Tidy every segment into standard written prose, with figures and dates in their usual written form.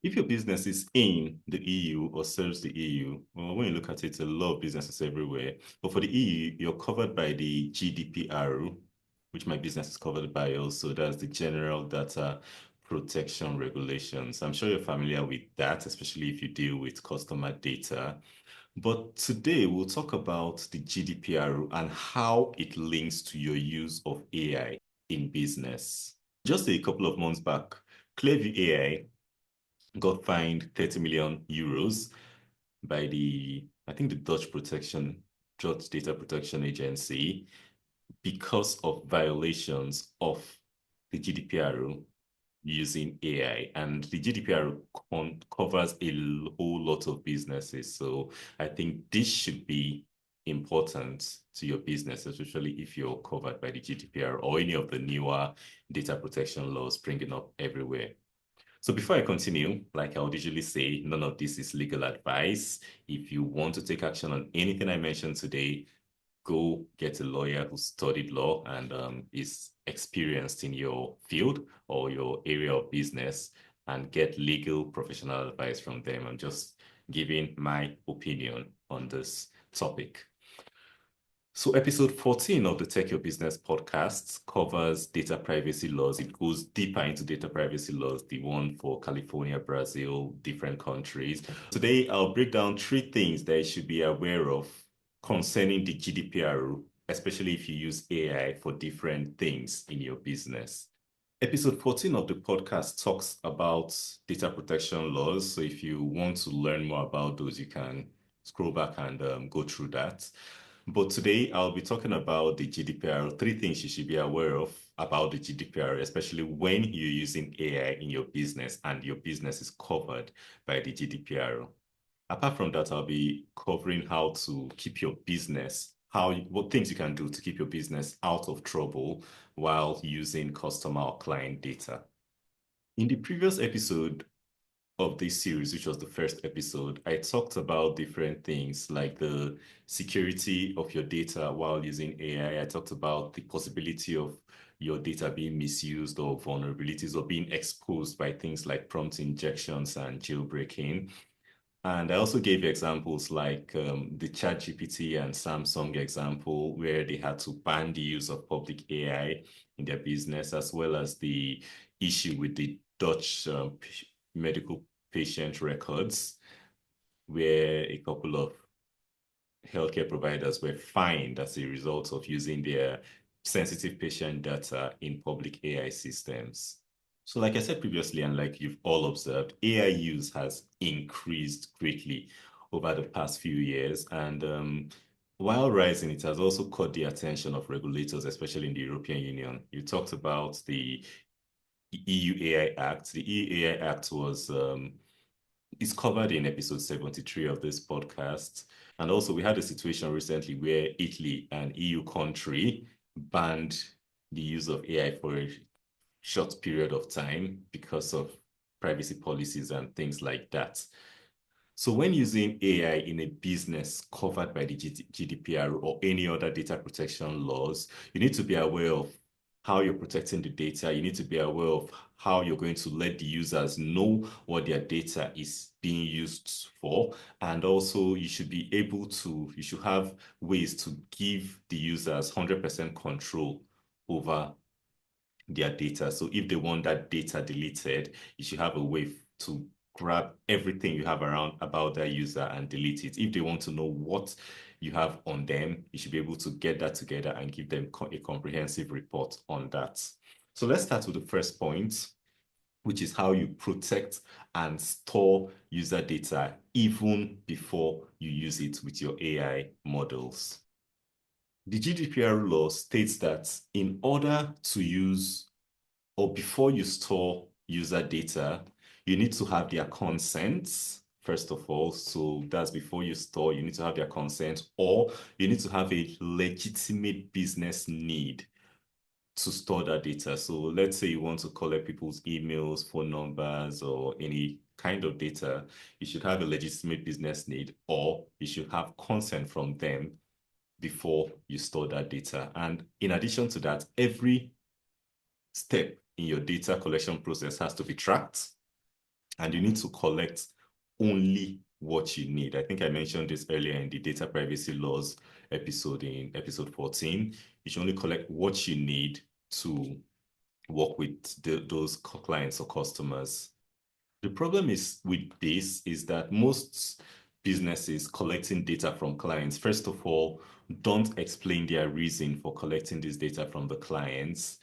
If your business is in the EU or serves the EU, well, when you look at it, a lot of businesses everywhere. But for the EU, you're covered by the GDPR, which my business is covered by also. That's the General Data Protection Regulations. I'm sure you're familiar with that, especially if you deal with customer data. But today we'll talk about the GDPR and how it links to your use of AI in business. Just a couple of months back, Clearview AI got fined 30 million euros by I think the Dutch Data Protection Agency because of violations of the GDPR using AI. And the GDPR covers a whole lot of businesses. So I think this should be important to your business, especially if you're covered by the GDPR or any of the newer data protection laws springing up everywhere. So before I continue, like I would usually say, none of this is legal advice. If you want to take action on anything I mentioned today, go get a lawyer who studied law and is experienced in your field or your area of business and get legal professional advice from them. I'm just giving my opinion on this topic. So episode 14 of the Tech Your Business podcast covers data privacy laws. It goes deeper into data privacy laws, the one for California, Brazil, different countries. Today, I'll break down 3 things that you should be aware of concerning the GDPR, especially if you use AI for different things in your business. Episode 14 of the podcast talks about data protection laws. So if you want to learn more about those, you can scroll back and go through that. But today I'll be talking about the GDPR, 3 things you should be aware of about the GDPR, especially when you're using AI in your business and your business is covered by the GDPR. Apart from that, I'll be covering how to keep your business, what things you can do to keep your business out of trouble while using customer or client data. In the previous episode of this series, which was the first episode, I talked about different things like the security of your data while using AI. I talked about the possibility of your data being misused or vulnerabilities or being exposed by things like prompt injections and jailbreaking. And I also gave examples like the ChatGPT and Samsung example, where they had to ban the use of public AI in their business, as well as the issue with the Dutch medical patient records, where a couple of healthcare providers were fined as a result of using their sensitive patient data in public AI systems. So like I said previously, and like you've all observed, AI use has increased greatly over the past few years. And while rising, it has also caught the attention of regulators, especially in the European Union. You talked about the EU AI Act. The EU AI Act is covered in episode 73 of this podcast. And also we had a situation recently where Italy, an EU country, banned the use of AI for a short period of time because of privacy policies and things like that. So when using AI in a business covered by the GDPR or any other data protection laws, you need to be aware of how you're protecting the data. You need to be aware of how you're going to let the users know what their data is being used for. And also you should have ways to give the users 100% control over their data. So if they want that data deleted, you should have a way to grab everything you have around about that user and delete it. If they want to know what you have on them, you should be able to get that together and give them a comprehensive report on that. So let's start with the first point, which is how you protect and store user data even before you use it with your AI models. The GDPR law states that in order to use or before you store user data, you need to have their consent, first of all. So that's before you store, you need to have their consent, or you need to have a legitimate business need to store that data. So let's say you want to collect people's emails, phone numbers, or any kind of data, you should have a legitimate business need, or you should have consent from them before you store that data. And in addition to that, every step in your data collection process has to be tracked. and you need to collect only what you need. I think I mentioned this earlier in the data privacy laws episode in episode 14. You should only collect what you need to work with those clients or customers. The problem is with this is that most businesses collecting data from clients, first of all, don't explain their reason for collecting this data from the clients.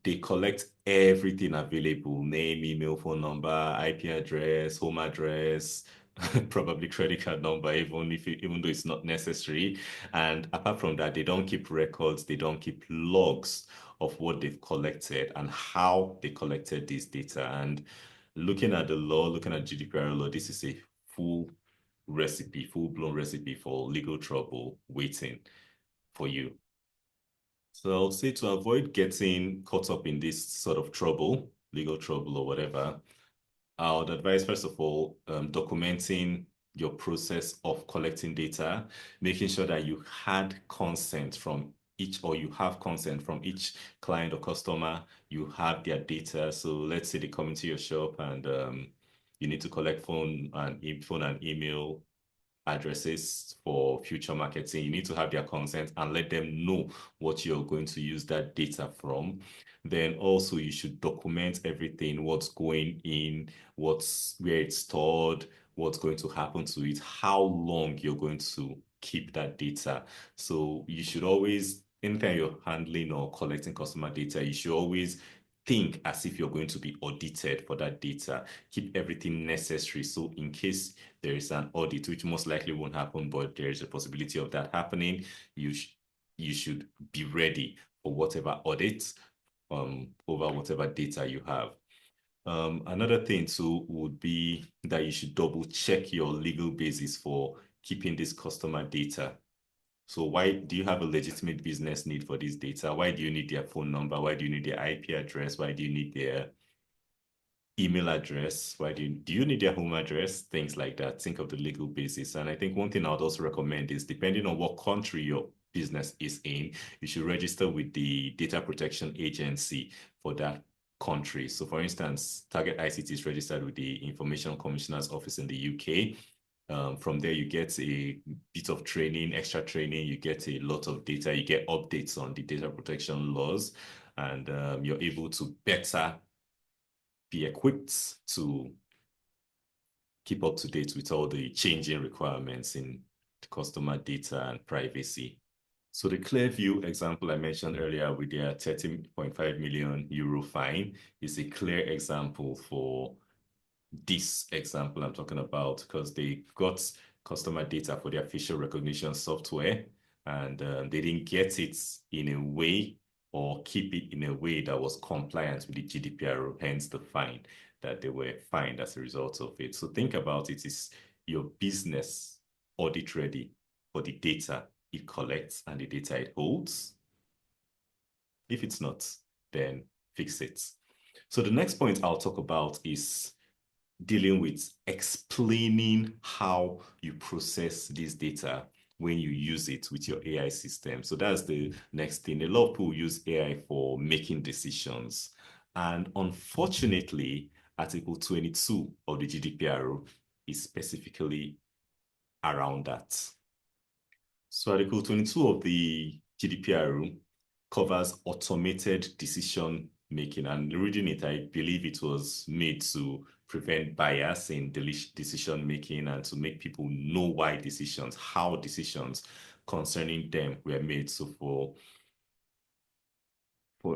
They collect everything available: name, email, phone number, IP address, home address, probably credit card number, even though it's not necessary. And apart from that, they don't keep records, they don't keep logs of what they've collected and how they collected this data. And looking at the law, looking at GDPR law, this is a full recipe, full-blown recipe for legal trouble waiting for you. So I'll say, to avoid getting caught up in this sort of trouble, legal trouble or whatever, I would advise, first of all, documenting your process of collecting data, making sure that you had consent from each, or you have consent from each client or customer. You have their data. So let's say they come into your shop and you need to collect phone and email addresses for future marketing. You need to have their consent and let them know what you're going to use that data from. Then also you should document everything: what's going in, where it's stored, what's going to happen to it, how long you're going to keep that data. So you should always, anytime you're handling or collecting customer data, you should always think as if you're going to be audited for that data. Keep everything necessary. So in case there is an audit, which most likely won't happen, but there is a possibility of that happening, you should be ready for whatever audit over whatever data you have. Another thing too would be that you should double check your legal basis for keeping this customer data. So why do you have a legitimate business need for this data? Why do you need their phone number? Why do you need their IP address? Why do you need their email address? Why do you need their home address? Things like that. Think of the legal basis. And I think one thing I would also recommend is, depending on what country your business is in, you should register with the data protection agency for that country. So for instance, Target ICT is registered with the Information Commissioner's Office in the UK. From there, you get a bit of training, extra training, you get a lot of data, you get updates on the data protection laws, and you're able to better be equipped to keep up to date with all the changing requirements in customer data and privacy. So the Clearview example I mentioned earlier with their 30.5 million euro fine is a clear example for this example I'm talking about, because they got customer data for their facial recognition software, and they didn't get it in a way or keep it in a way that was compliant with the GDPR, hence the fine that they were fined as a result of it. So think about it: is your business audit ready for the data it collects and the data it holds? If it's not, then fix it. So the next point I'll talk about is dealing with explaining how you process this data when you use it with your AI system. So that's the next thing. A lot of people use AI for making decisions. And unfortunately, Article 22 of the GDPR is specifically around that. So Article 22 of the GDPR covers automated decision making, and reading it, I believe it was made to prevent bias in decision making and to make people know how decisions concerning them were made. So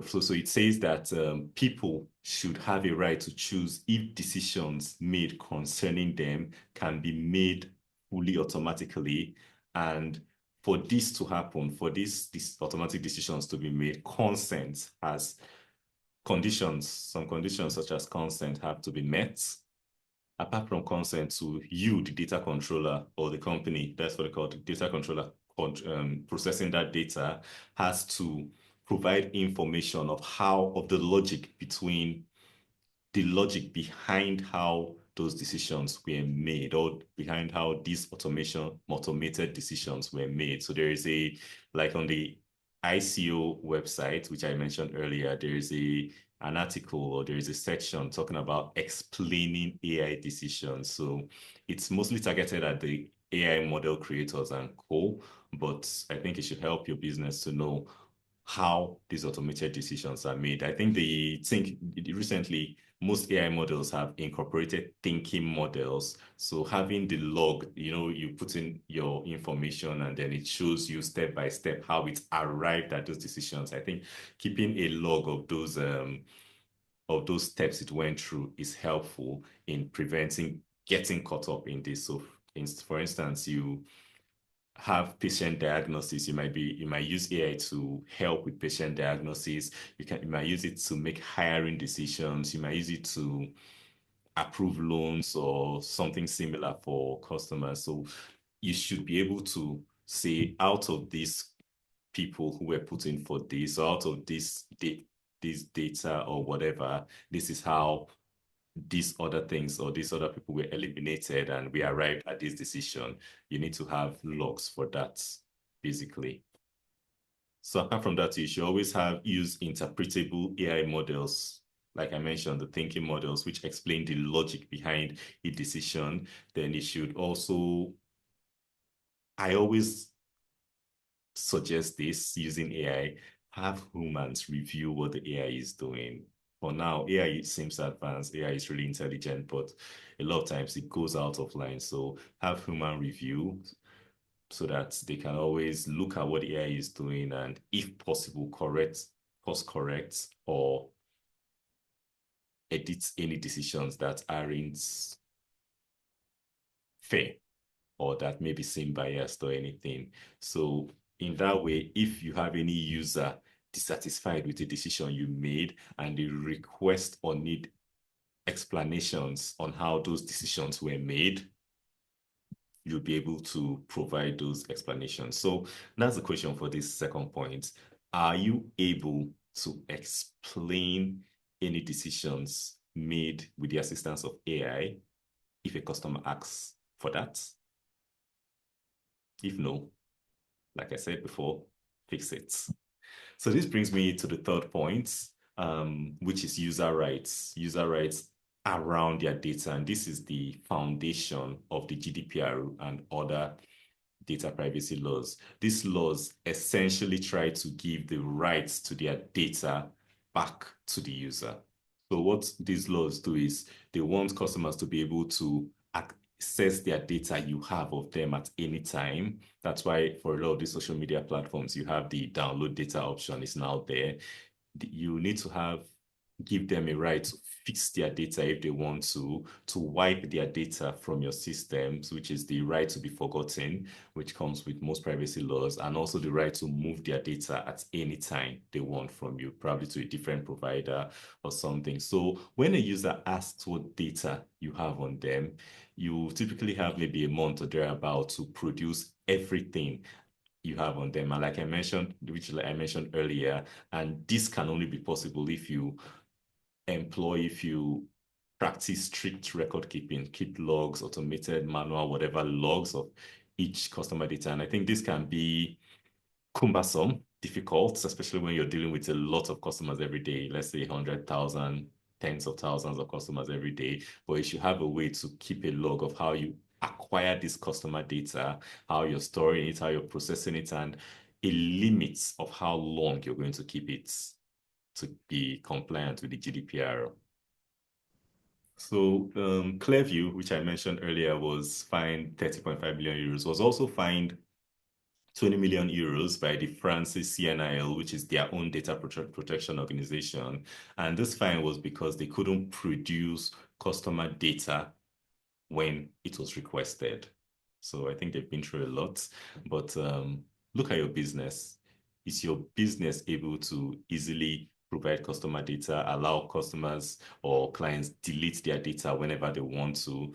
so it says that people should have a right to choose if decisions made concerning them can be made fully automatically. And for this to happen, for these automatic decisions to be made, consent has conditions. Some conditions, such as consent, have to be met. Apart from consent, to you, the data controller or the company, that's what they call the data controller, processing that data, has to provide information of the logic behind how those decisions were made, or behind how these automated decisions were made. So there is like on the ICO website, which I mentioned earlier, there is a an article or there is a section talking about explaining AI decisions. So it's mostly targeted at the AI model creators and co, but I think it should help your business to know how these automated decisions are made. I think recently most AI models have incorporated thinking models. So having the log, you put in your information and then it shows you step by step how it arrived at those decisions. I think keeping a log of those steps it went through is helpful in preventing getting caught up in this. So for instance, you have patient diagnosis. You might use AI to help with patient diagnosis. You might use it to make hiring decisions. You might use it to approve loans or something similar for customers. So you should be able to say out of these people who were put in for this, or out of this data or whatever, this is how these other things or these other people were eliminated and we arrived at this decision. You need to have logs for that, basically. So apart from that, you should always use interpretable AI models. Like I mentioned, the thinking models, which explain the logic behind a decision. Then you should also, I always suggest this using AI, have humans review what the AI is doing. For now, AI seems advanced, AI is really intelligent, but a lot of times it goes out of line. So have human review so that they can always look at what the AI is doing and, if possible, course correct, or edit any decisions that aren't fair or that maybe seem biased or anything. So in that way, if you have any user dissatisfied with the decision you made and they request or need explanations on how those decisions were made, you'll be able to provide those explanations. So that's the question for this second point. Are you able to explain any decisions made with the assistance of AI if a customer asks for that? If no, like I said before, fix it. So this brings me to the third point, which is user rights. User rights around their data. And this is the foundation of the GDPR and other data privacy laws. These laws essentially try to give the rights to their data back to the user. So what these laws do is they want customers to be able to access their data you have of them at any time. That's why for a lot of these social media platforms, you have the download data option is now there. You need to give them a right to fix their data if they want to wipe their data from your systems, which is the right to be forgotten, which comes with most privacy laws, and also the right to move their data at any time they want from you, probably to a different provider or something. So when a user asks what data you have on them, you typically have maybe a month or thereabout to produce everything you have on them. And like I mentioned, which I mentioned earlier, and this can only be possible if you practice strict record keeping, keep logs, automated, manual, whatever logs of each customer data. And I think this can be cumbersome, difficult, especially when you're dealing with a lot of customers every day, let's say 100,000, tens of thousands of customers every day. But you should have a way to keep a log of how you acquire this customer data, how you're storing it, how you're processing it, and a limit of how long you're going to keep it to be compliant with the GDPR. So Clearview, which I mentioned earlier, was fined 30.5 million euros, was also fined 20 million euros by the France's CNIL, which is their own data protection organization. And this fine was because they couldn't produce customer data when it was requested. So I think they've been through a lot. But look at your business. Is your business able to easily provide customer data, allow customers or clients delete their data whenever they want to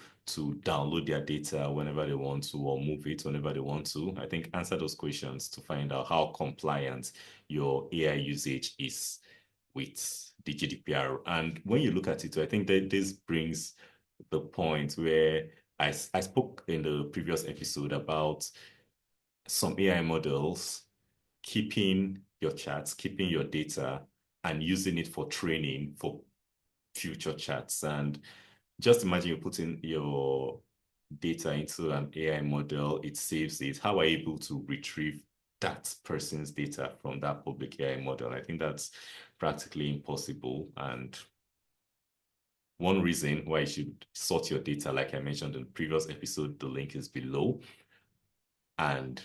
download their data whenever they want to, or move it whenever they want to? I think answer those questions to find out how compliant your AI usage is with the GDPR. And when you look at it, I think that this brings the point where I spoke in the previous episode about some AI models keeping your chats, keeping your data, and using it for training for future chats. And just imagine you put in your data into an AI model, it saves it. How are you able to retrieve that person's data from that public AI model? I think that's practically impossible. And one reason why you should sort your data, like I mentioned in the previous episode, the link is below, and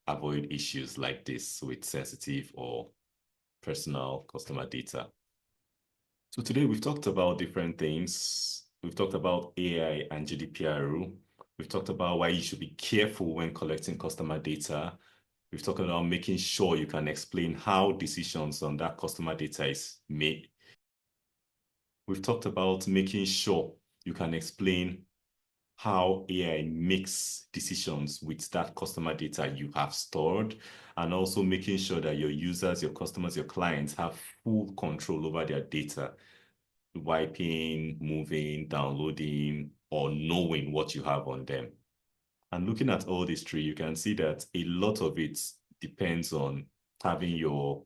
avoid issues like this with sensitive or personal customer data. So today we've talked about different things. We've talked about AI and GDPR. We've talked about why you should be careful when collecting customer data. We've talked about making sure you can explain how decisions on that customer data is made. We've talked about making sure you can explain how AI makes decisions with that customer data you have stored, and also making sure that your users, your customers, your clients have full control over their data, wiping, moving, downloading, or knowing what you have on them. And looking at all these three, you can see that a lot of it depends on having your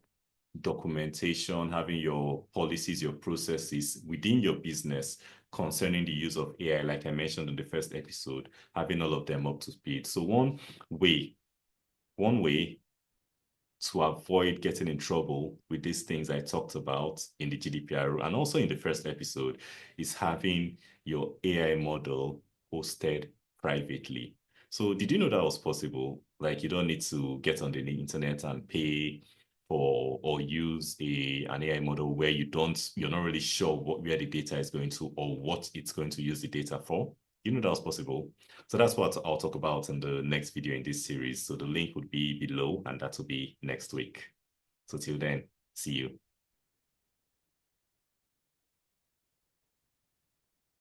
documentation, having your policies, your processes within your business concerning the use of AI, like I mentioned in the first episode, having all of them up to speed. So way, one way to avoid getting in trouble with these things I talked about in the GDPR and also in the first episode is having your AI model hosted privately. So did you know that was possible? Like you don't need to get on the internet and pay for or use an AI model where you're not really sure where the data is going to or what it's going to use the data for. You know that was possible. So that's what I'll talk about in the next video in this series. So the link would be below and that will be next week. So till then, see you.